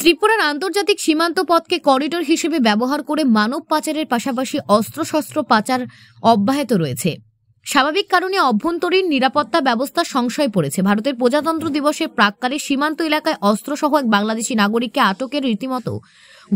ত্রিপুরার আন্তর্জাতিক সীমান্ত পথকে করিডোর হিসেবে ব্যবহার করে মানব পাচারের পাশাপাশি অস্ত্রশস্ত্র পাচার অব্যাহত রয়েছে। স্বাভাবিক কারণে অভ্যন্তরীণ নিরাপত্তা ব্যবস্থা সংশয় পড়েছে। ভারতের প্রজাতন্ত্র দিবসের প্রাক্কালে সীমান্ত এলাকায় অস্ত্রসহ এক বাংলাদেশি নাগরিককে আটকের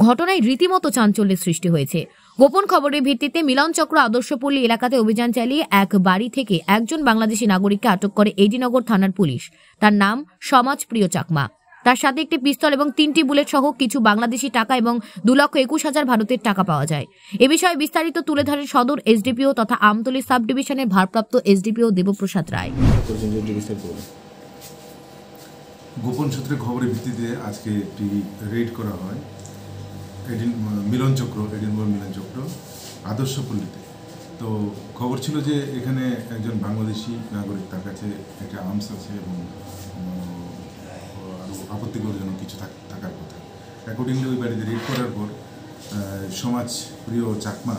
ঘটনায় রীতিমতো চাঞ্চল্যের সৃষ্টি হয়েছে। গোপন খবরের ভিত্তিতে মিলনচক্র আদর্শপল্লী এলাকাতে অভিযান চালিয়ে এক বাড়ি থেকে একজন বাংলাদেশি নাগরিককে আটক করে এডিনগর থানার পুলিশ। তার নাম সমাজপ্রিয় চাকমা। তার সাথে একটি পিস্তল এবং 3টি বুলেট সহ কিছু বাংলাদেশি টাকা এবং 2,21,000 ভারতের টাকা পাওয়া যায়। এ বিষয়ে বিস্তারিত তুলে ধরেন সদর এসডিপিও তথা আমতলী সাব ডিভিশনের ভারপ্রাপ্ত এসডিপিও দেবপ্রসাদ রায়। গোপন সূত্রে খবরের ভিত্তিতে আজকে একটি রেড করা হয় এডিনবর মিলনচক্র আদর্শপল্লীতে। তো খবর ছিল যে এখানে একজন বাংলাদেশি নাগরিক, তার কাছে একটা আর্মস আছে এবং আরও আপত্তিকরজনক কিছু থাকার কথা। অ্যাকর্ডিংলি ওই বাড়িতে রেড করার পর সমাজপ্রিয় চাকমা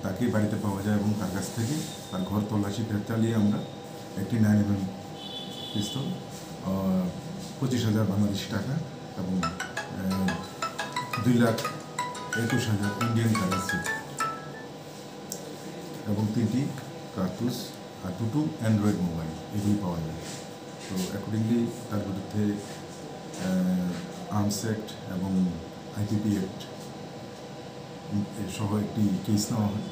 তাকে বাড়িতে পাওয়া যায় এবং তার কাছ থেকে তার ঘর তল্লাশি চালিয়ে আমরা একটি 9mm পিস্তল, 25,000 বাংলাদেশি টাকা এবং 2,21,000 ইন্ডিয়ান কারেন্সি এবং 3টি কার্তুজ আর 2টো অ্যান্ড্রয়েড মোবাইল এগুলি পাওয়া যায়। তো অ্যাকর্ডিংলি তার বিরুদ্ধে আর্মস অ্যাক্ট এবং আইপিপি অ্যাক্ট সহ একটি কেস নেওয়া হয়।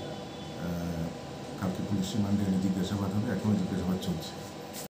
কালকে পুলিশ রিমান্ডে জিজ্ঞাসাবাদ হবে, এখনও জিজ্ঞাসাবাদ চলছে।